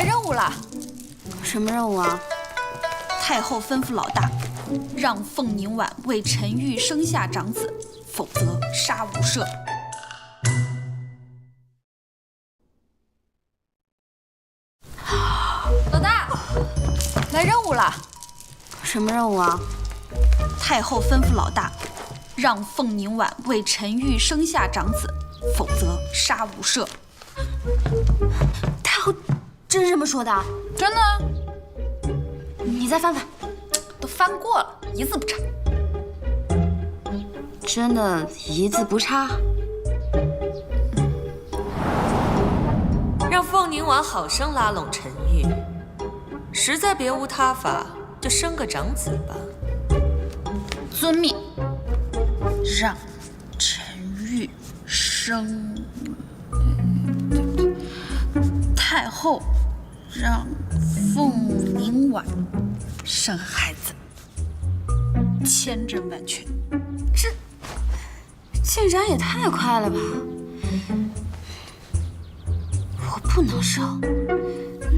来任务了。什么任务啊？太后吩咐老大，让凤宁婉为陈玉生下长子，否则杀无赦。老大，来任务了。什么任务啊？太后吩咐老大，让凤宁婉为陈玉生下长子，否则杀无赦。太后真这么说的？真的？你再翻翻。都翻过了，一字不差。真的一字不差？让凤宁婉好生拉拢陈玉，实在别无他法，就生个长子吧。遵命，让陈玉生。太后让凤宁婉生孩子，千真万确。这进展也太快了吧！我不能生，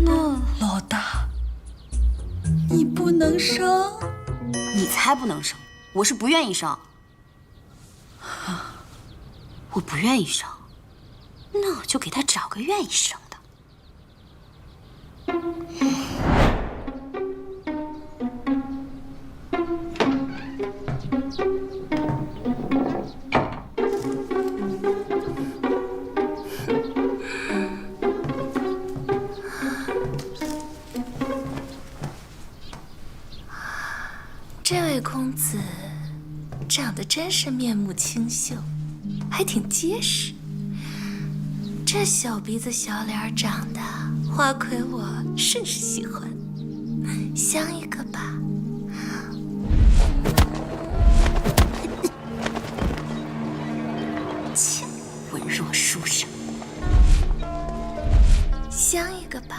那老大，你不能生？你才不能生！我是不愿意生。我不愿意生，那我就给他找个愿意生的。这位公子长得真是面目清秀，还挺结实。这小鼻子小脸长得，花魁我甚是喜欢，相一个吧。切，文弱书生，相一个吧。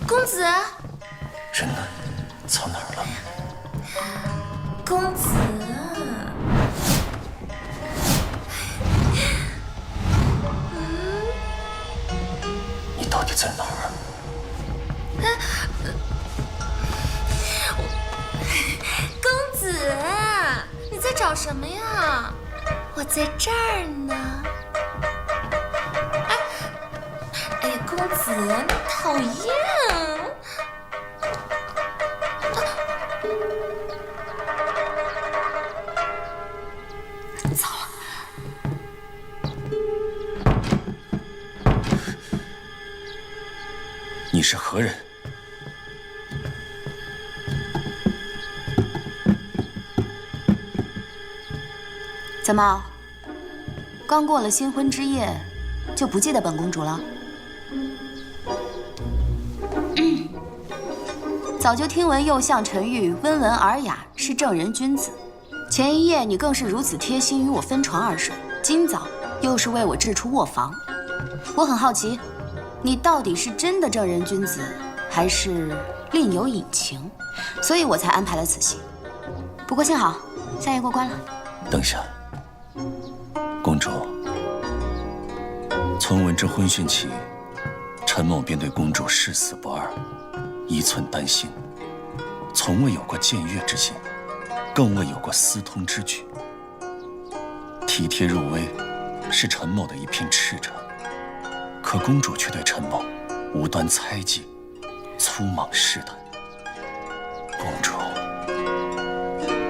公子，人呢？藏哪儿了？公子。你到底在哪儿？公子，你在找什么呀？我在这儿呢。哎呀，公子，你讨厌！糟了！你是何人？怎么，刚过了新婚之夜，就不记得本公主了？早就听闻右相陈玉温文尔雅，是正人君子。前一夜你更是如此贴心与我分床而睡，今早又是为我掷出卧房。我很好奇，你到底是真的正人君子，还是另有隐情？所以我才安排了此戏。不过幸好，夏夜过关了。等下，公主，从闻之婚讯起，陈某便对公主誓死不二，一寸丹心，从未有过僭越之心，更未有过私通之举。体贴入微，是陈某的一片赤诚，可公主却对陈某无端猜忌，粗莽试探。公主，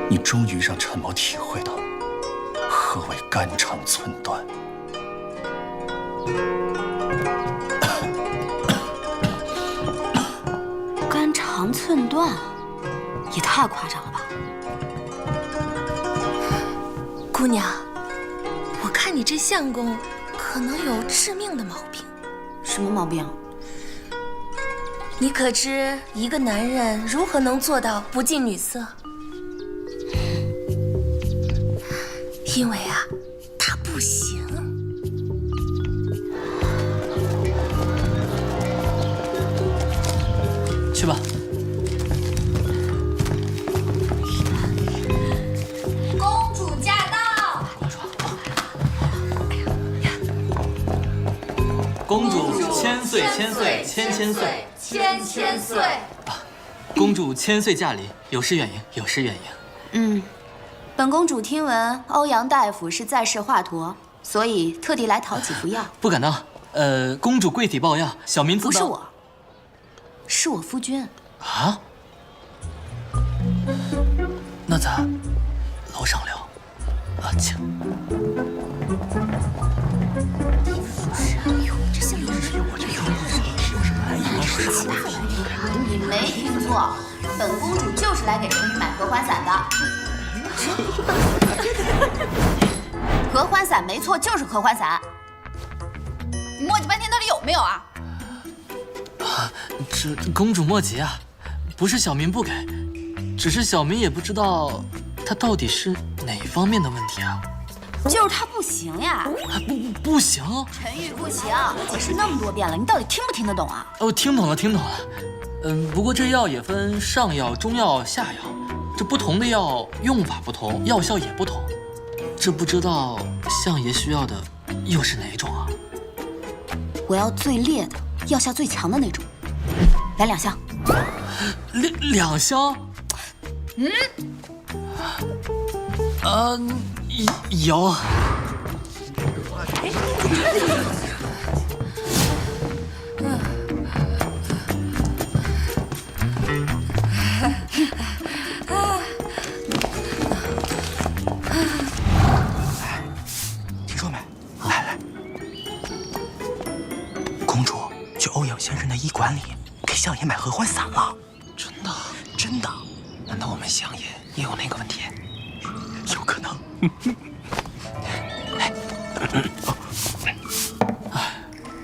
你终于让陈某体会到何为肝肠寸断。肝肠寸断，也太夸张了吧！姑娘，我看你这相公可能有致命的毛病。什么毛病？你可知一个男人如何能做到不近女色？因为啊，他不行。去吧。公主驾到！公主千岁千岁千千岁，千千岁。公主千岁驾临，有失远迎，有失远迎。本公主听闻欧阳大夫是在世华佗，所以特地来讨几副药。不敢当。公主跪体抱恙，小民自当。不是我，是我夫君。啊？那咱楼上聊。啊，请。你没听错，本公主就是来给陈宇买合欢伞的。合欢伞没错，就是合欢伞。你磨叽半天到底有没有啊？这公主莫急啊，不是小民不给，只是小民也不知道他到底是哪方面的问题啊。就是他不行呀。不行。陈宇不行，我解释那么多遍了，你到底听不听得懂啊？我听懂了，听懂了。不过这药也分上药、中药、下药，这不同的药用法不同，药效也不同。这不知道相爷需要的又是哪种啊？我要最烈的，药效最强的那种，来2箱。两箱？有。听说没？来，公主去欧阳先生的医馆里给相爷买合欢伞了。真的？真的？难道我们相爷也有那个问题？有可能。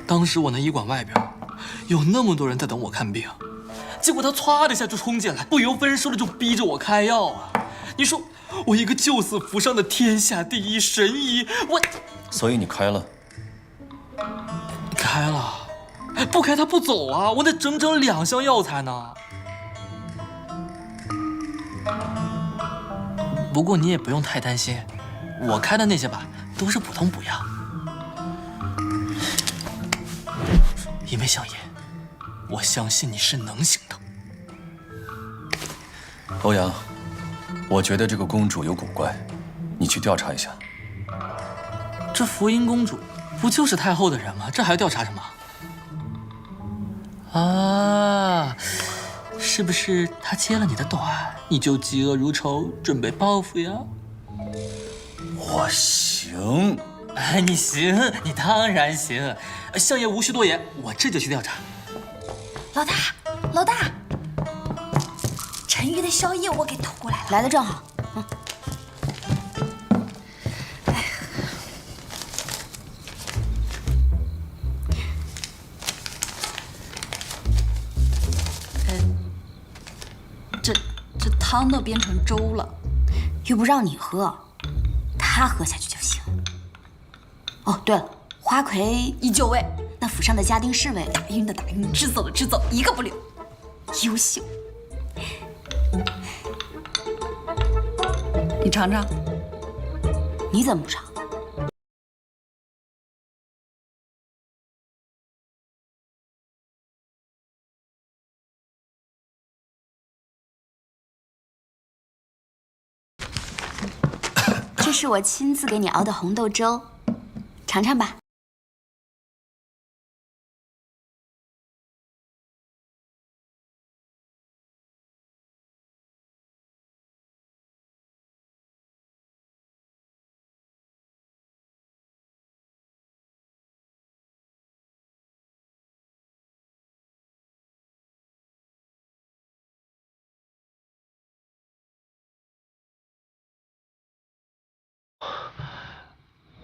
当时我那医馆外边有那么多人在等我看病，结果他歘的一下就冲进来，不由分说的就逼着我开药啊！你说我一个救死扶伤的天下第一神医，我……所以你开了？开了，不开他不走啊！我得整整2箱药材呢。不过你也不用太担心，我开的那些吧都是普通补药。因为相爷，我相信你是能行的。欧阳，我觉得这个公主有古怪，你去调查一下。这福音公主不就是太后的人吗？这还要调查什么？啊，是不是她切了你的短，你就嫉恶如仇，准备报复呀？我行。哎，你行，你当然行。相爷无需多言，我这就去调查。老大，陈玉的宵夜我给偷过来了，来的正好。这汤都变成粥了，又不让你喝，他喝下去就行。哦，对了，花魁依旧味，那府上的家丁侍卫打晕的打晕，支走的支走，一个不留，优秀。你尝尝，你怎么不尝？这是我亲自给你熬的红豆粥，尝尝吧。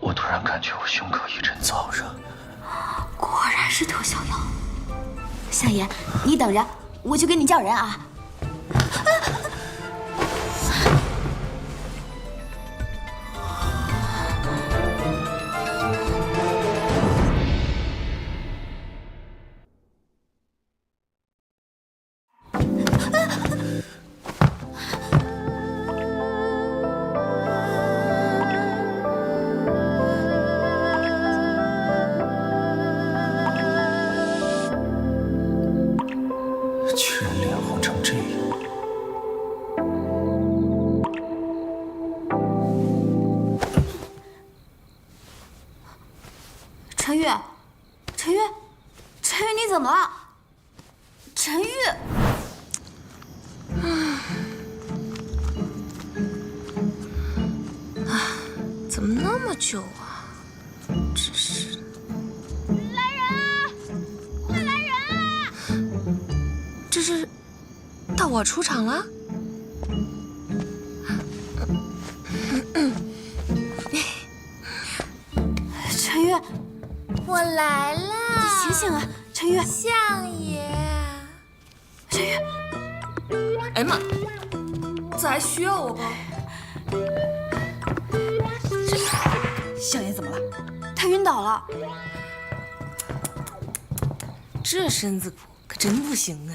我突然感觉我胸口一阵燥热。果然是特效药。相爷，你等着，我去给你叫人啊。陈玉，陈玉，陈玉，你怎么了？陈玉，怎么那么久啊？真是。来人啊！快来人啊！这是大我出场了？陈玉，我来了！醒醒啊，陈玉！相爷，陈玉，哎呀妈，这还需要我不？相爷怎么了？他晕倒了。这身子骨可真不行啊！